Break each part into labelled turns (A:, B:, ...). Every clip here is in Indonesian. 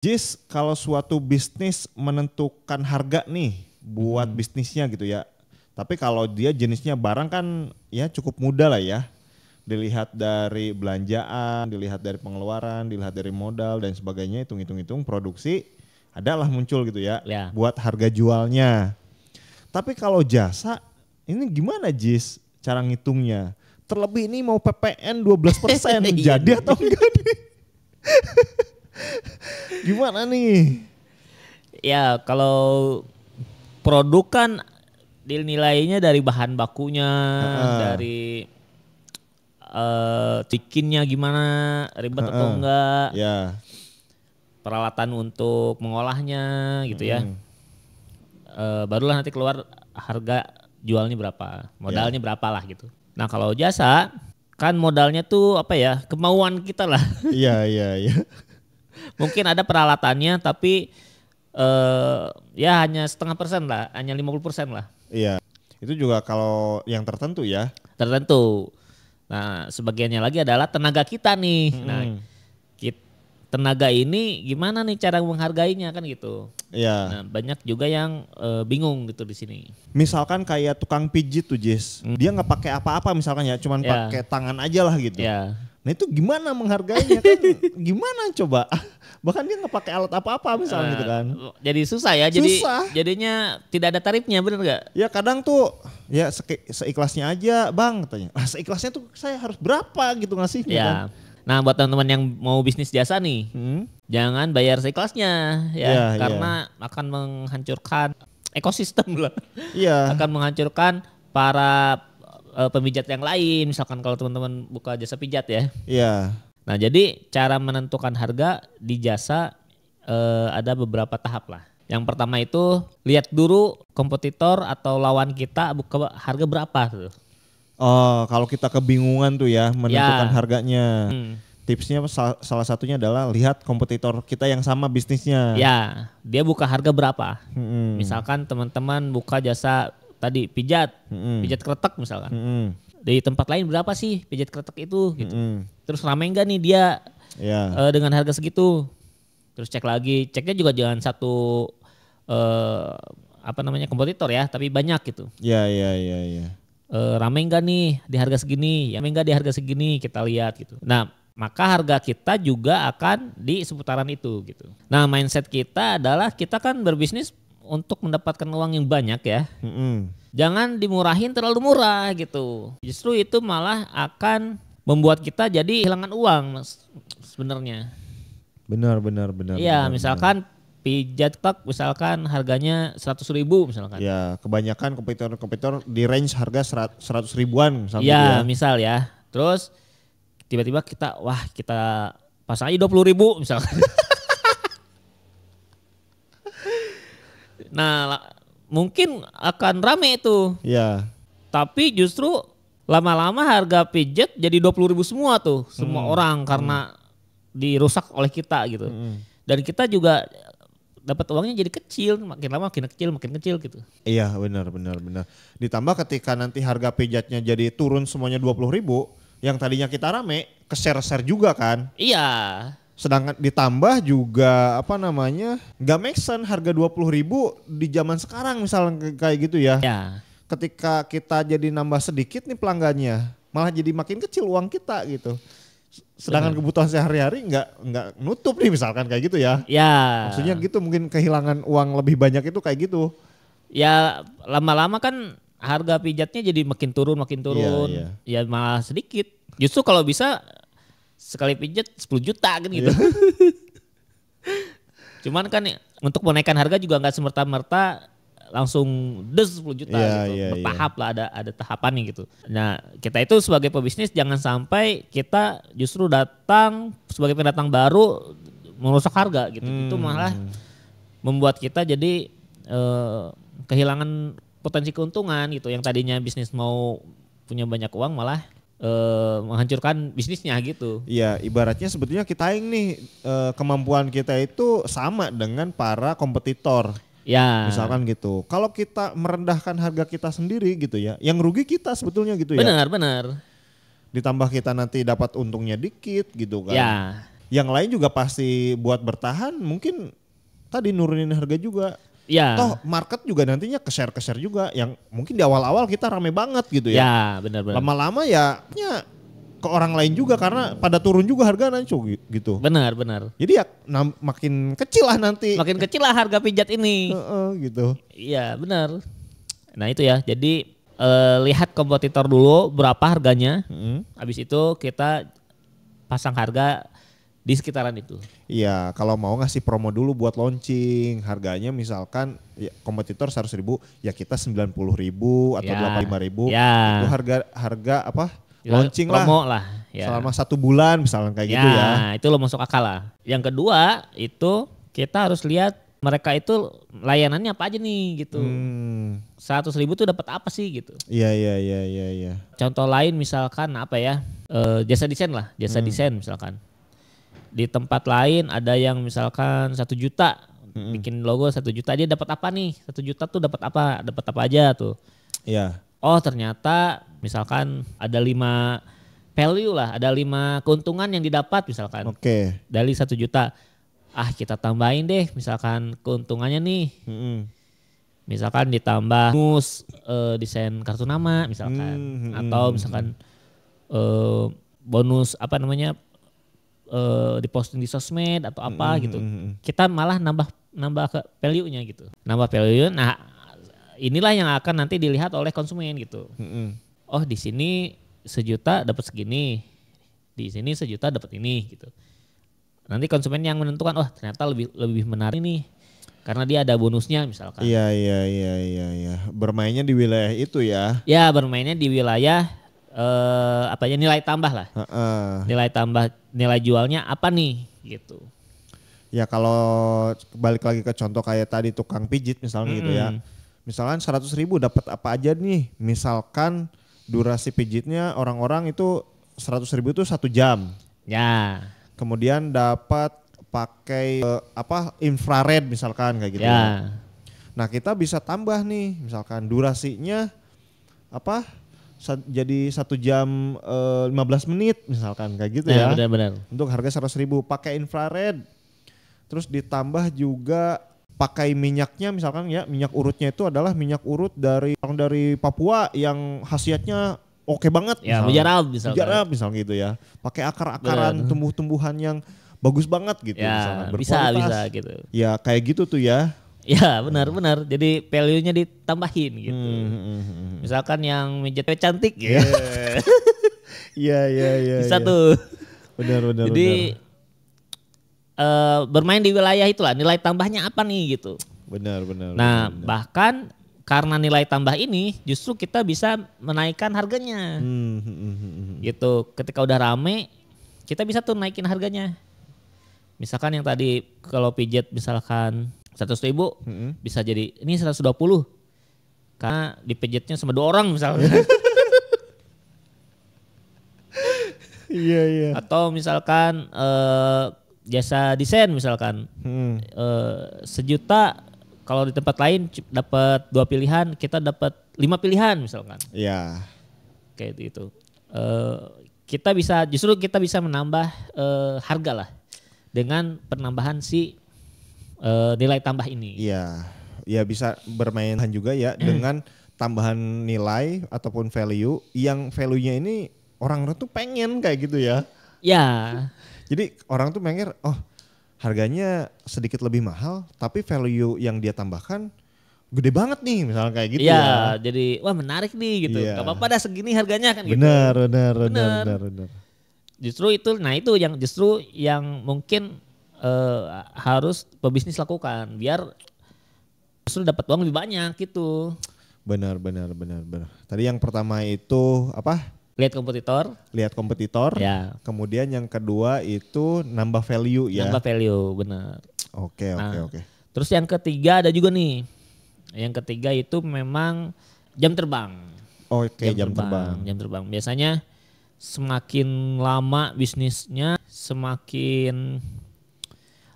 A: Jis, kalau suatu bisnis menentukan harga nih buat bisnisnya gitu ya. Tapi kalau dia jenisnya barang kan ya cukup mudah lah ya. Dilihat dari belanjaan, dilihat dari pengeluaran, dilihat dari modal dan sebagainya, hitung-hitung produksi adalah muncul gitu ya,
B: Ya.
A: buat harga jualnya. Tapi kalau jasa ini gimana Jis cara ngitungnya? Terlebih ini mau PPN 12%
B: Iya
A: jadi
B: nih.
A: atau enggak nih? Gimana nih?
B: Ya kalau produk kan dinilainya dari bahan bakunya, dari bikinnya gimana, ribet atau enggak,
A: Ya.
B: peralatan untuk mengolahnya gitu ya. Barulah nanti keluar harga jualnya berapa, modalnya berapa lah gitu. Nah kalau jasa kan modalnya tuh apa ya, kemauan kita lah.
A: Iya, iya, iya.
B: Mungkin ada peralatannya tapi ya hanya 0,5% lah, hanya 50% lah.
A: Iya. Itu juga kalau yang tertentu ya.
B: Tertentu. Nah sebagiannya lagi adalah tenaga kita nih. Nah tenaga ini gimana nih cara menghargainya kan gitu.
A: Iya.
B: Nah banyak juga yang bingung gitu di sini.
A: Misalkan kayak tukang pijit tuh Jis. Dia nggak pakai apa-apa misalkan ya, cuman
B: Ya.
A: pakai tangan aja lah gitu.
B: Ya.
A: Nah itu gimana menghargainya kan? Gimana coba? Bahkan dia nggak pakai alat apa-apa misalnya gitu kan.
B: Jadi susah ya. Jadi
A: Susah.
B: jadinya tidak ada tarifnya, bener nggak?
A: Ya kadang tuh ya seikhlasnya aja bang katanya. Ah seikhlasnya tuh saya harus berapa gitu ngasihnya kan.
B: Ya. Nah buat teman-teman yang mau bisnis jasa nih, jangan bayar seikhlasnya ya, karena akan menghancurkan ekosistem lah.
A: Iya.
B: Akan menghancurkan para pemijat yang lain, misalkan kalau teman-teman buka jasa pijat ya.
A: Iya.
B: Nah jadi cara menentukan harga di jasa ada beberapa tahap lah. Yang pertama itu lihat dulu kompetitor atau lawan kita buka harga berapa tuh.
A: Oh, kalau kita kebingungan tuh ya menentukan harganya. Tipsnya salah satunya adalah lihat kompetitor kita yang sama bisnisnya.
B: Ya, dia buka harga berapa. Misalkan teman-teman buka jasa tadi pijat, pijat kretek misalkan. Di tempat lain berapa sih pijat kretek itu gitu. Terus rame enggak nih dia dengan harga segitu. Terus cek lagi, ceknya juga jangan satu kompetitor ya, tapi banyak gitu.
A: Iya, iya, iya, iya.
B: Rame enggak nih di harga segini, rame enggak di harga segini, kita lihat gitu. Nah maka harga kita juga akan di seputaran itu gitu. Nah mindset kita adalah kita kan berbisnis untuk mendapatkan uang yang banyak ya. Jangan dimurahin terlalu murah gitu. Justru itu malah akan membuat kita jadi kehilangan uang sebenarnya.
A: Benar.
B: Iya misalkan pijat tak misalkan harganya 100.000 misalkan.
A: Ya kebanyakan kompetitor di range harga 100 ribuan misalnya.
B: Iya misal ya. Terus tiba-tiba kita pasang aja 20.000 misalkan. Nah mungkin akan rame itu.
A: Iya.
B: Tapi justru lama-lama harga pijat jadi 20.000 semua tuh. Semua orang karena dirusak oleh kita gitu. Dan kita juga dapat uangnya jadi kecil, makin lama makin kecil gitu.
A: Iya benar. Ditambah ketika nanti harga pijatnya jadi turun semuanya 20.000, yang tadinya kita rame, ke-share juga kan.
B: Iya.
A: Sedangkan ditambah juga nggak make sense harga 20.000 di zaman sekarang misalnya kayak gitu ya.
B: Ya.
A: Ketika kita jadi nambah sedikit nih pelanggannya, malah jadi makin kecil uang kita gitu. Sedangkan kebutuhan sehari-hari nggak nutup nih misalkan kayak gitu ya.
B: Ya.
A: Maksudnya gitu mungkin kehilangan uang lebih banyak itu kayak gitu.
B: Ya lama-lama kan harga pijatnya jadi makin turun.
A: Iya.
B: Ya malah sedikit. Justru kalau bisa sekali pijat 10 juta kan gitu. Cuman kan untuk menaikkan harga juga nggak semerta-merta langsung 10 juta gitu. Bertahap lah ada tahapannya gitu. Nah kita itu sebagai pebisnis jangan sampai kita justru datang sebagai pendatang baru merusak harga gitu. Itu malah membuat kita jadi kehilangan potensi keuntungan gitu. Yang tadinya bisnis mau punya banyak uang malah menghancurkan bisnisnya gitu.
A: Iya, ibaratnya sebetulnya kita nih kemampuan kita itu sama dengan para kompetitor.
B: Ya.
A: Misalkan gitu. Kalau kita merendahkan harga kita sendiri gitu ya, yang rugi kita sebetulnya gitu ya.
B: Benar.
A: Ditambah kita nanti dapat untungnya dikit gitu kan.
B: Ya.
A: Yang lain juga pasti buat bertahan mungkin tadi nurunin harga juga.
B: Ya.
A: Toh market juga nantinya ke-share juga yang mungkin di awal-awal kita rame banget gitu ya.
B: Ya, benar-benar.
A: Lama-lama ya ke orang lain juga karena pada turun juga harga nanti gitu.
B: Benar.
A: Jadi ya makin kecil lah nanti.
B: Makin kecil lah harga pijat ini.
A: Gitu.
B: Iya, benar. Nah, itu ya. Jadi lihat kompetitor dulu berapa harganya. Habis itu kita pasang harga di sekitaran itu.
A: Iya, kalau mau ngasih promo dulu buat launching, harganya misalkan ya, kompetitor 100.000, ya kita 90.000 atau 85.000.
B: Ya.
A: Itu harga apa?
B: Ya,
A: Launching
B: promo lah. Ya.
A: Selama 1 bulan misalnya kayak gitu ya.
B: Itu lo masuk akal lah. Yang kedua itu kita harus lihat mereka itu layanannya apa aja nih gitu. 100.000 tuh dapat apa sih gitu.
A: Iya.
B: Contoh lain misalkan apa ya? Jasa desain lah, desain misalkan. Di tempat lain ada yang misalkan 1 juta bikin logo 1 juta, dia dapat apa nih? 1 juta tuh dapat apa? Dapat apa aja tuh?
A: Iya.
B: Oh ternyata misalkan ada 5 value lah, ada 5 keuntungan yang didapat misalkan.
A: Oke.
B: Dari 1 juta. Kita tambahin deh misalkan keuntungannya nih. Misalkan ditambah bonus desain kartu nama misalkan. Atau misalkan bonus apa namanya diposting di sosmed atau apa gitu. Kita malah nambah ke value-nya gitu. Nambah value. Nah, inilah yang akan nanti dilihat oleh konsumen gitu. Oh, di sini 1 juta dapat segini. Di sini 1 juta dapat ini gitu. Nanti konsumen yang menentukan, oh ternyata lebih menarik nih. Karena dia ada bonusnya misalkan.
A: Iya. Bermainnya di wilayah itu ya.
B: Ya, bermainnya di wilayah nilai tambah lah. Nilai tambah, nilai jualnya apa nih gitu.
A: Ya kalau balik lagi ke contoh kayak tadi tukang pijit misalnya gitu ya. Misalkan 100.000 dapat apa aja nih. Misalkan durasi pijitnya orang-orang itu 100.000 itu 1 jam.
B: Ya.
A: Kemudian dapat pakai infrared misalkan kayak gitu ya. Nah kita bisa tambah nih misalkan durasinya jadi 1 jam 15 menit misalkan kayak gitu ya.
B: Benar.
A: Untuk harga 100.000 pakai infrared. Terus ditambah juga pakai minyaknya misalkan ya, minyak urutnya itu adalah minyak urut dari Papua yang khasiatnya oke banget.
B: Ya, mujarab misalkan.
A: Mujarab misalnya gitu ya. Pakai akar-akaran tumbuh-tumbuhan yang bagus banget gitu
B: ya,
A: misalkan.
B: Bisa gitu.
A: Ya kayak gitu tuh ya.
B: Ya benar. Jadi value-nya ditambahin gitu. Misalkan yang mijitnya cantik ya.
A: Iya.
B: Bisa tuh.
A: Benar.
B: Jadi bermain di wilayah itulah, nilai tambahnya apa nih gitu.
A: Benar.
B: Nah bahkan karena nilai tambah ini justru kita bisa menaikkan harganya. Gitu. Ketika udah rame kita bisa tuh naikin harganya. Misalkan yang tadi kalau pijat misalkan 100.000 bisa jadi ini 120 karena dipijatnya sama 2 orang misalnya.
A: Iya.
B: Atau misalkan jasa desain misalkan 1 juta, kalau di tempat lain dapat 2 pilihan, kita dapat 5 pilihan misalkan.
A: Iya.
B: Kayak itu. Kita bisa menambah harga lah dengan penambahan si nilai tambah ini.
A: Iya. Ya bisa bermain juga ya dengan tambahan nilai ataupun value yang value-nya ini orang-orang tuh pengen kayak gitu ya.
B: Ya.
A: Jadi orang tuh pengen harganya sedikit lebih mahal tapi value yang dia tambahkan gede banget nih misalnya kayak gitu ya.
B: Jadi wah menarik nih gitu. Gak apa-apa dah segini harganya kan gitu.
A: Benar.
B: Justru itu yang mungkin harus pebisnis lakukan biar justru dapat uang lebih banyak gitu.
A: Benar. Tadi yang pertama itu apa?
B: Lihat kompetitor. Ya.
A: Kemudian yang kedua itu nambah value ya.
B: Nambah value, benar.
A: Oke.
B: Terus yang ketiga ada juga nih. Yang ketiga itu memang jam terbang.
A: Oke, jam terbang.
B: Jam terbang. Biasanya semakin lama bisnisnya, semakin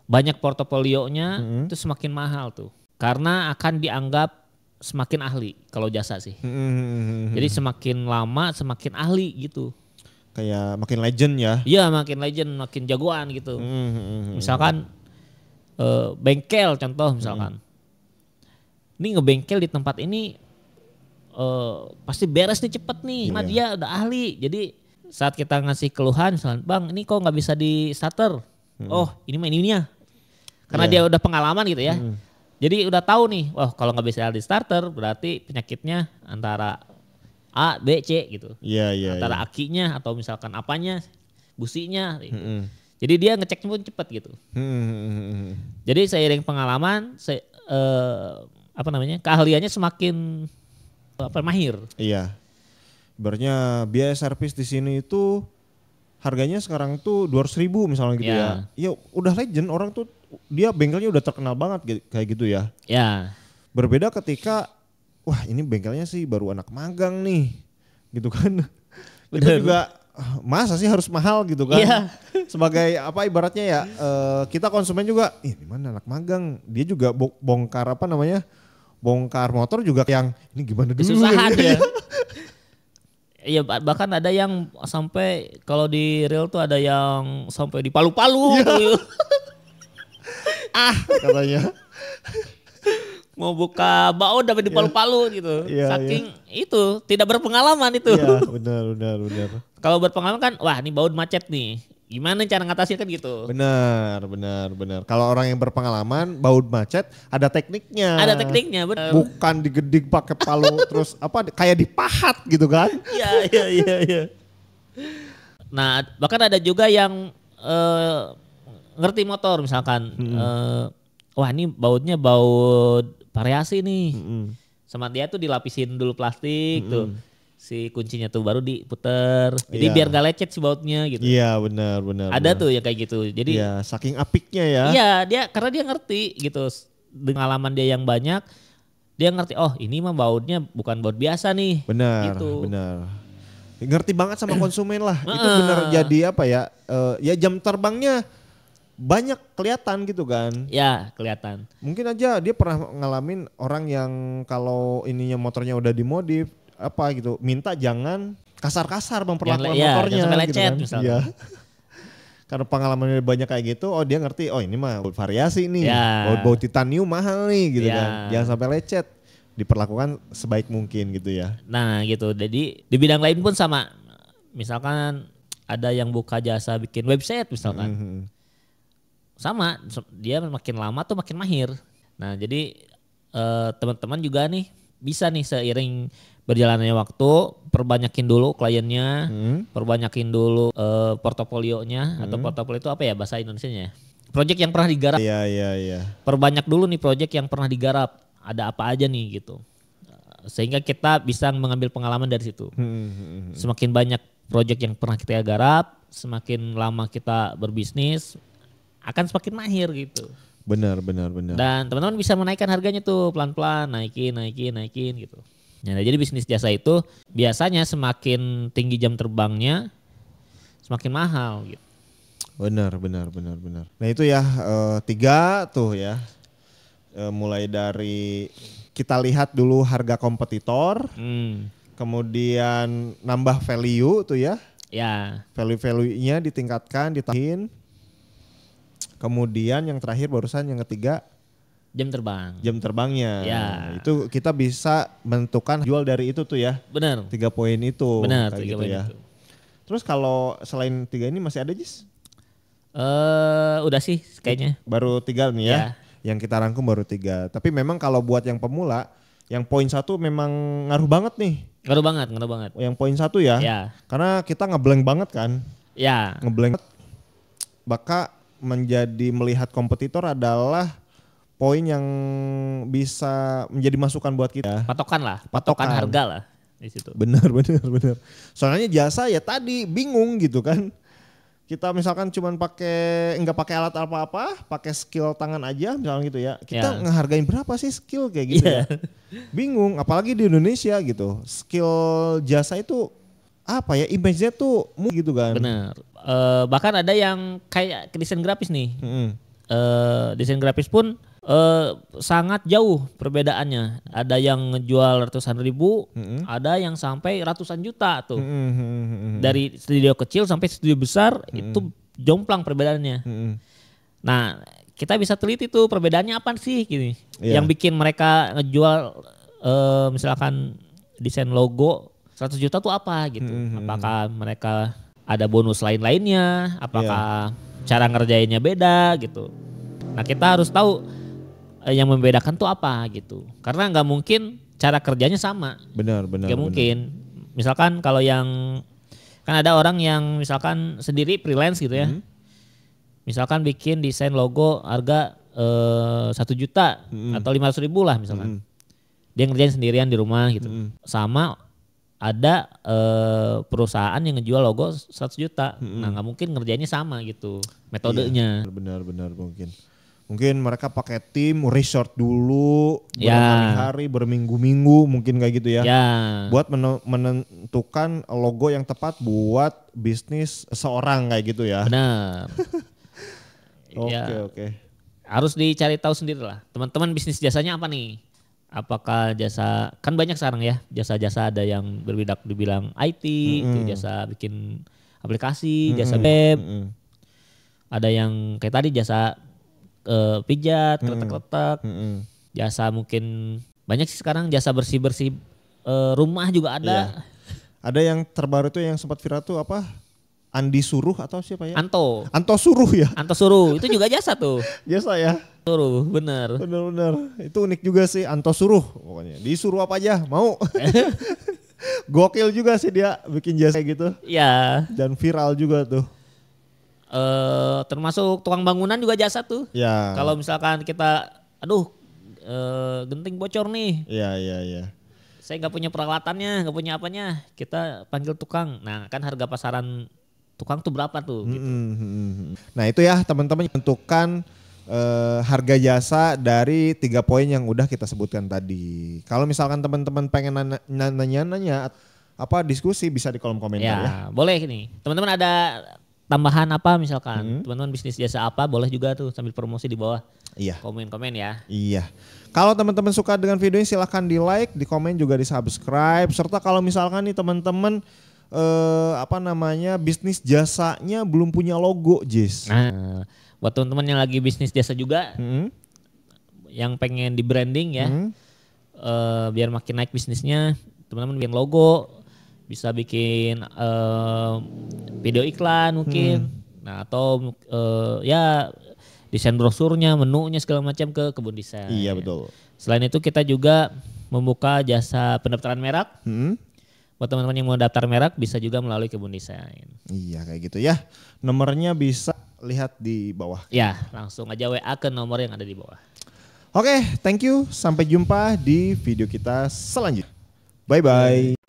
B: banyak portofolionya, itu semakin mahal tuh. Karena akan dianggap semakin ahli kalau jasa sih. Jadi semakin lama semakin ahli gitu.
A: kayak makin legend ya.
B: Iya makin legend, makin jagoan gitu. Misalkan bengkel contoh misalkan. Ini ngebengkel di tempat ini pasti beres nih cepet nih, karena dia udah ahli. Jadi saat kita ngasih keluhan misalkan, bang ini kok nggak bisa di starter. Oh ini mah ininya. Karena dia udah pengalaman gitu ya. Jadi udah tahu nih, wah kalau nggak bisa di starter berarti penyakitnya antara A, B, C gitu.
A: Iya.
B: Antara akinya atau misalkan apanya, businya. Gitu. Jadi dia ngeceknya pun cepet gitu. Jadi seiring pengalaman, keahliannya semakin mahir.
A: Iya. Ibaratnya biaya servis di sini itu harganya sekarang tuh 200.000 misalnya gitu ya. Ya udah legend, orang tuh dia bengkelnya udah terkenal banget kayak gitu ya.
B: Ya.
A: Berbeda ketika wah ini bengkelnya sih baru anak magang nih. Gitu kan. Kita juga masa sih harus mahal gitu kan.
B: Iya.
A: Sebagai apa ibaratnya ya kita konsumen juga ini mana anak magang. Dia juga bongkar bongkar motor juga yang ini gimana dulu.
B: Kesusahan ya. Iya bahkan ada yang sampai kalau di reel tuh ada yang sampai di Palu-Palu gitu.
A: Katanya.
B: Mau buka baut tapi di Palu-Palu gitu. Saking itu tidak berpengalaman itu.
A: Iya benar.
B: Kalau berpengalaman kan wah ini baut macet nih. Gimana cara ngatasin kan gitu.
A: Benar. Kalau orang yang berpengalaman baut macet ada tekniknya.
B: Ada tekniknya benar.
A: Bukan digedik pakai palu terus kayak dipahat gitu kan.
B: Iya. Nah bahkan ada juga yang ngerti motor misalkan. Wah ini bautnya baut variasi nih. Sama dia tuh dilapisin dulu plastik tuh. Si kuncinya tuh baru diputer. Jadi biar gak lecet si bautnya gitu.
A: Iya benar.
B: Ada tuh ya kayak gitu. Jadi
A: saking apiknya ya.
B: Iya karena dia ngerti gitu. Dengan pengalaman dia yang banyak. Dia ngerti oh ini mah bautnya bukan baut biasa nih.
A: Benar. Ngerti banget sama konsumen lah. Itu benar jadi apa ya. Ya jam terbangnya banyak kelihatan gitu kan.
B: Ya kelihatan.
A: Mungkin aja dia pernah ngalamin orang yang kalau ininya motornya udah dimodif apa gitu, minta jangan kasar-kasar memperlakukan motornya
B: sampai lecet,
A: gitu kan.
B: Misalnya.
A: Iya. Karena pengalamannya banyak kayak gitu, oh dia ngerti, oh ini mah baut variasi nih, baut titanium mahal nih gitu kan. Jangan sampai lecet, diperlakukan sebaik mungkin gitu ya.
B: Nah gitu, jadi di bidang lain pun sama. Misalkan ada yang buka jasa bikin website misalkan. Sama, dia makin lama tuh makin mahir. Nah jadi teman-teman juga nih bisa nih seiring berjalannya waktu perbanyakin dulu kliennya, perbanyakin dulu portofolionya atau portofolio itu apa ya bahasa Indonesianya? Project yang pernah digarap.
A: Iya.
B: Perbanyak dulu nih project yang pernah digarap. Ada apa aja nih gitu. Sehingga kita bisa mengambil pengalaman dari situ. Semakin banyak project yang pernah kita garap, semakin lama kita berbisnis akan semakin mahir gitu.
A: Benar.
B: Dan teman-teman bisa menaikkan harganya tuh pelan-pelan, naikin gitu. Nah, jadi bisnis jasa itu biasanya semakin tinggi jam terbangnya semakin mahal gitu.
A: Benar. Nah itu ya 3 tuh ya. Mulai dari kita lihat dulu harga kompetitor, kemudian nambah value tuh ya.
B: Ya.
A: Value-nya ditingkatkan, ditahin. Kemudian yang terakhir barusan yang ketiga
B: jam terbang.
A: Jam terbangnya.
B: Ya.
A: Itu kita bisa menentukan jual dari itu tuh ya.
B: Benar.
A: 3 poin itu.
B: Benar, 3
A: gitu
B: poin
A: ya.
B: itu.
A: Terus kalau selain 3 ini masih ada Jis?
B: Udah sih kayaknya.
A: Baru 3 nih ya. Yang kita rangkum baru 3. Tapi memang kalau buat yang pemula, yang poin 1 memang ngaruh banget nih.
B: Ngaruh banget.
A: Yang poin 1 ya. Karena kita ngeblank banget kan.
B: Ya.
A: Ngeblank. Maka menjadi melihat kompetitor adalah poin yang bisa menjadi masukan buat kita.
B: Patokan harga lah di situ.
A: Benar. Soalnya jasa ya tadi bingung gitu kan. Kita misalkan cuman nggak pakai alat apa-apa, pakai skill tangan aja misalnya gitu ya. Kita ngehargain berapa sih skill kayak gitu ya. Bingung, apalagi di Indonesia gitu. Skill jasa itu apa ya, image-nya tuh gitu kan.
B: Benar. Bahkan ada yang kayak desain grafis nih. Desain grafis pun Sangat jauh perbedaannya. Ada yang ngejual ratusan ribu, ada yang sampai ratusan juta tuh. Dari studio kecil sampai studio besar itu jomplang perbedaannya. Nah, kita bisa teliti tuh perbedaannya apa sih gini. Yang bikin mereka ngejual misalkan desain logo 100 juta tuh apa gitu. Apakah mereka ada bonus lain-lainnya, apakah cara ngerjainnya beda gitu. Nah, kita harus tahu yang membedakan tuh apa gitu. Karena nggak mungkin cara kerjanya sama.
A: Benar.
B: Nggak mungkin. Misalkan kalau yang kan ada orang yang misalkan sendiri freelance gitu ya. Misalkan bikin desain logo harga 1 juta atau 500 ribu lah misalkan. Dia ngerjain sendirian di rumah gitu. Sama ada perusahaan yang ngejual logo 100 juta. Nah, nggak mungkin ngerjainnya sama gitu metodenya.
A: Benar mungkin. Mungkin mereka pakai tim research dulu berhari-hari, berminggu-minggu mungkin kayak gitu ya. Buat menentukan logo yang tepat buat bisnis seorang kayak gitu ya.
B: Benar.
A: Oke.
B: Harus dicari tahu sendiri lah. Teman-teman bisnis jasanya apa nih? Apakah jasa, kan banyak sekarang ya jasa-jasa, ada yang dibilang IT, itu jasa bikin aplikasi, jasa web. Ada yang kayak tadi jasa pijat, kletek-kletek, jasa mungkin banyak sih sekarang jasa bersih-bersih rumah juga ada.
A: Ada yang terbaru tuh yang sempat viral tuh apa? Andi Suruh atau siapa ya?
B: Anto
A: Suruh ya?
B: Anto Suruh, itu juga jasa tuh.
A: Jasa ya?
B: Suruh, bener.
A: Itu unik juga sih Anto Suruh pokoknya. Disuruh apa aja, mau. Gokil juga sih dia bikin jasa gitu.
B: Iya.
A: Dan viral juga tuh.
B: Termasuk tukang bangunan juga jasa tuh.
A: Ya.
B: Kalau misalkan kita, genting bocor nih.
A: Iya.
B: Saya nggak punya peralatannya, nggak punya apanya. Kita panggil tukang. Nah, kan harga pasaran tukang tuh berapa tuh? Gitu.
A: Nah itu ya teman-teman, tentukan harga jasa dari 3 poin yang udah kita sebutkan tadi. Kalau misalkan teman-teman pengen nanya apa diskusi, bisa di kolom komentar ya.
B: Boleh nih. Teman-teman ada tambahan apa misalkan, teman-teman bisnis jasa apa, boleh juga tuh sambil promosi di bawah.
A: Iya.
B: Komen-komen ya.
A: Iya. Kalau teman-teman suka dengan video ini silahkan di like, di komen juga di subscribe. Serta kalau misalkan nih teman-teman bisnis jasanya belum punya logo, Jis.
B: Nah, buat teman-teman yang lagi bisnis jasa juga, yang pengen di branding ya, biar makin naik bisnisnya, teman-teman bikin logo, bisa bikin video iklan mungkin, nah atau desain brosurnya, menunya segala macam ke Kebun Desain.
A: Iya betul.
B: Selain itu kita juga membuka jasa pendaftaran merek. Buat teman-teman yang mau daftar merek bisa juga melalui Kebun Desain.
A: Iya kayak gitu ya. Nomornya bisa lihat di bawah.
B: Ya, langsung aja WA ke nomor yang ada di bawah.
A: Oke, thank you. Sampai jumpa di video kita selanjutnya. Bye-bye.